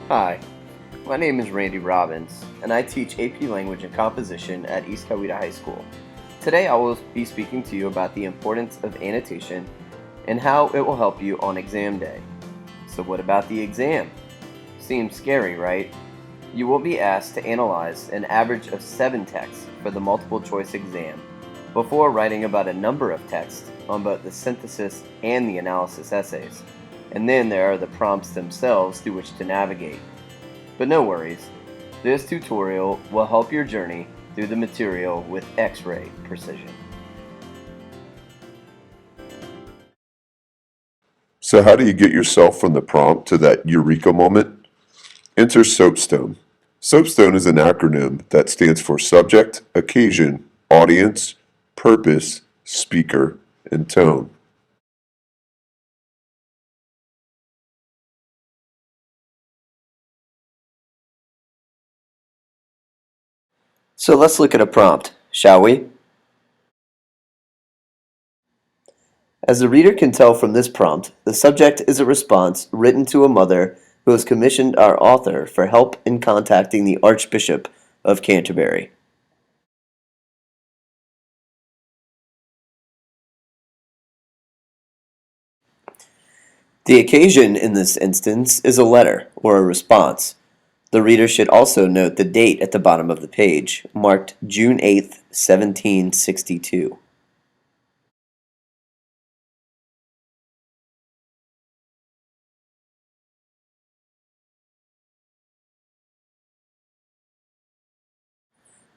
Hi, my name is Randy Robbins, and I teach AP Language and Composition at East Coweta High School. Today I will be speaking to you about the importance of annotation and how it will help you on exam day. So what about the exam? Seems scary, right? You will be asked to analyze an average of 7 texts for the multiple choice exam before writing about a number of texts on both the synthesis and the analysis essays. And then there are the prompts themselves through which to navigate. But no worries, this tutorial will help your journey through the material with X-ray precision. So how do you get yourself from the prompt to that eureka moment? Enter SOAPstone. SOAPstone is an acronym that stands for Subject, Occasion, Audience, Purpose, Speaker, and Tone. So let's look at a prompt, shall we? As the reader can tell from this prompt, the subject is a response written to a mother who has commissioned our author for help in contacting the Archbishop of Canterbury. The occasion in this instance is a letter or a response. The reader should also note the date at the bottom of the page, marked June 8th, 1762.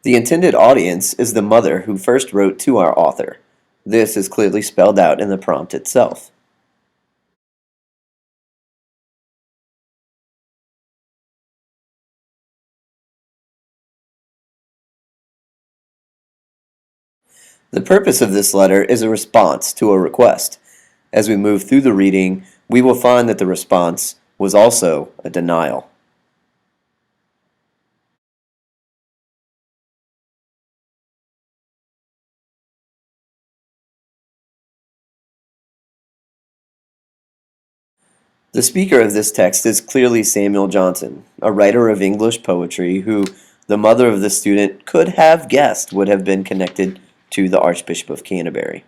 The intended audience is the mother who first wrote to our author. This is clearly spelled out in the prompt itself. The purpose of this letter is a response to a request. As we move through the reading, we will find that the response was also a denial. The speaker of this text is clearly Samuel Johnson, a writer of English poetry who the mother of the student could have guessed would have been connected to the Archbishop of Canterbury.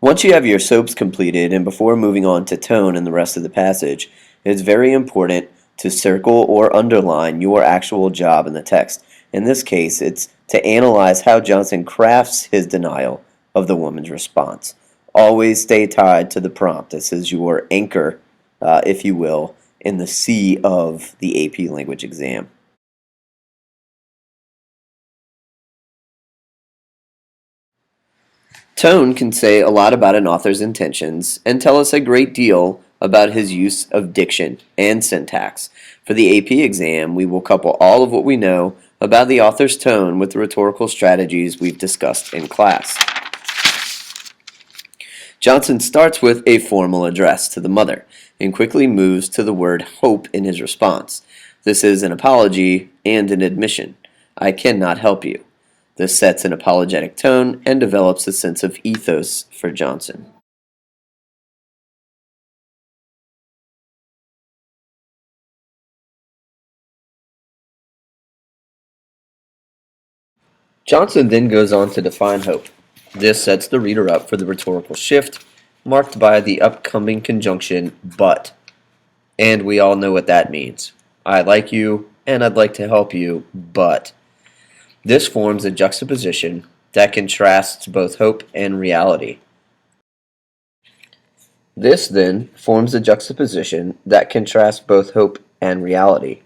Once you have your soaps completed and before moving on to tone and the rest of the passage, it is very important to circle or underline your actual job in the text. In this case, it's to analyze how Johnson crafts his denial of the woman's response. Always stay tied to the prompt. This is your anchor, if you will, in the sea of the AP language exam. Tone can say a lot about an author's intentions and tell us a great deal about his use of diction and syntax. For the AP exam, we will couple all of what we know about the author's tone with the rhetorical strategies we've discussed in class. Johnson starts with a formal address to the mother and quickly moves to the word hope in his response. This is an apology and an admission. I cannot help you. This sets an apologetic tone and develops a sense of ethos for Johnson. Johnson then goes on to define hope. This sets the reader up for the rhetorical shift, marked by the upcoming conjunction but. And we all know what that means. I like you, and I'd like to help you, but. This forms a juxtaposition that contrasts both hope and reality. This then forms a juxtaposition that contrasts both hope and reality.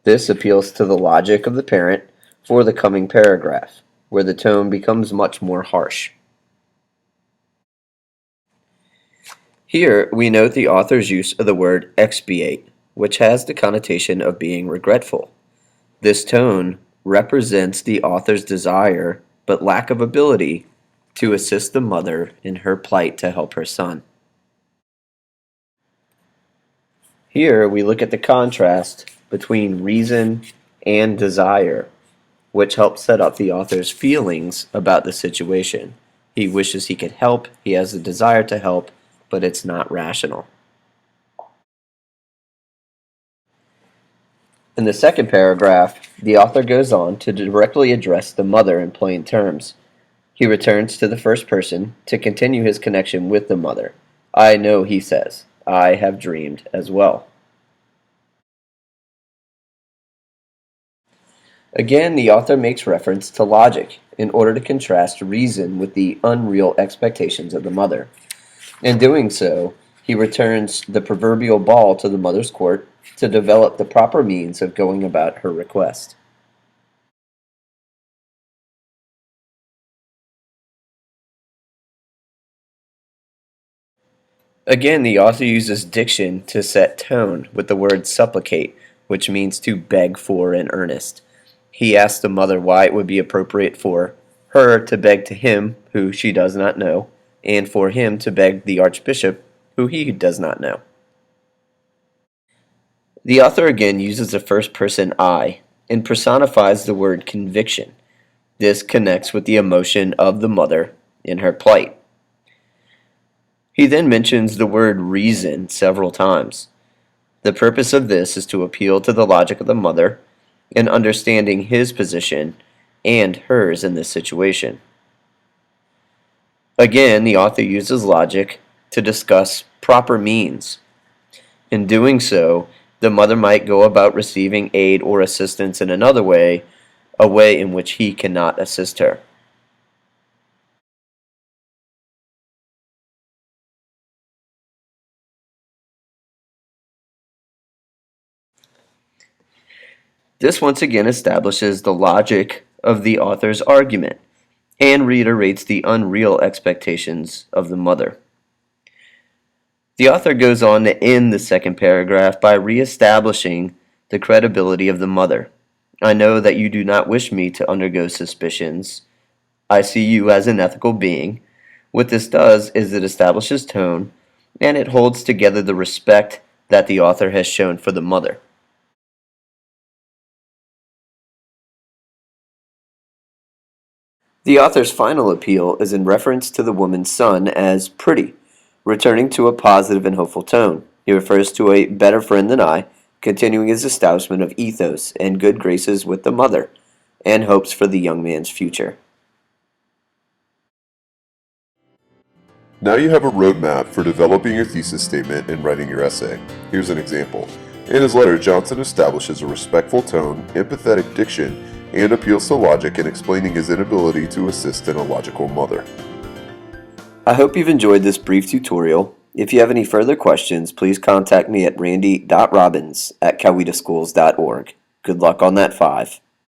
This appeals to the logic of the parent for the coming paragraph, where the tone becomes much more harsh. Here we note the author's use of the word expiate, which has the connotation of being regretful. This tone represents the author's desire but lack of ability to assist the mother in her plight to help her son. Here we look at the contrast between reason and desire, which helps set up the author's feelings about the situation. He wishes he could help, he has a desire to help, but it's not rational. In the second paragraph, the author goes on to directly address the mother in plain terms. He returns to the first person to continue his connection with the mother. I know, he says. I have dreamed as well. Again, the author makes reference to logic in order to contrast reason with the unreal expectations of the mother. In doing so, he returns the proverbial ball to the mother's court to develop the proper means of going about her request. Again, the author uses diction to set tone with the word supplicate, which means to beg for in earnest. He asks the mother why it would be appropriate for her to beg to him who she does not know, and for him to beg the archbishop who he does not know. The author again uses the first person I and personifies the word conviction. This connects with the emotion of the mother in her plight. He then mentions the word reason several times. The purpose of this is to appeal to the logic of the mother in understanding his position and hers in this situation. Again, the author uses logic to discuss proper means. In doing so, the mother might go about receiving aid or assistance in another way, a way in which he cannot assist her. This once again establishes the logic of the author's argument and reiterates the unreal expectations of the mother. The author goes on to end the second paragraph by reestablishing the credibility of the mother. I know that you do not wish me to undergo suspicions. I see you as an ethical being. What this does is it establishes tone and it holds together the respect that the author has shown for the mother. The author's final appeal is in reference to the woman's son as pretty, returning to a positive and hopeful tone. He refers to a better friend than I, continuing his establishment of ethos and good graces with the mother, and hopes for the young man's future. Now you have a roadmap for developing your thesis statement and writing your essay. Here's an example. In his letter, Johnson establishes a respectful tone, empathetic diction, and appeals to logic in explaining his inability to assist an illogical mother. I hope you've enjoyed this brief tutorial. If you have any further questions, please contact me at randy.robbins@cowetaschools.org. Good luck on that 5.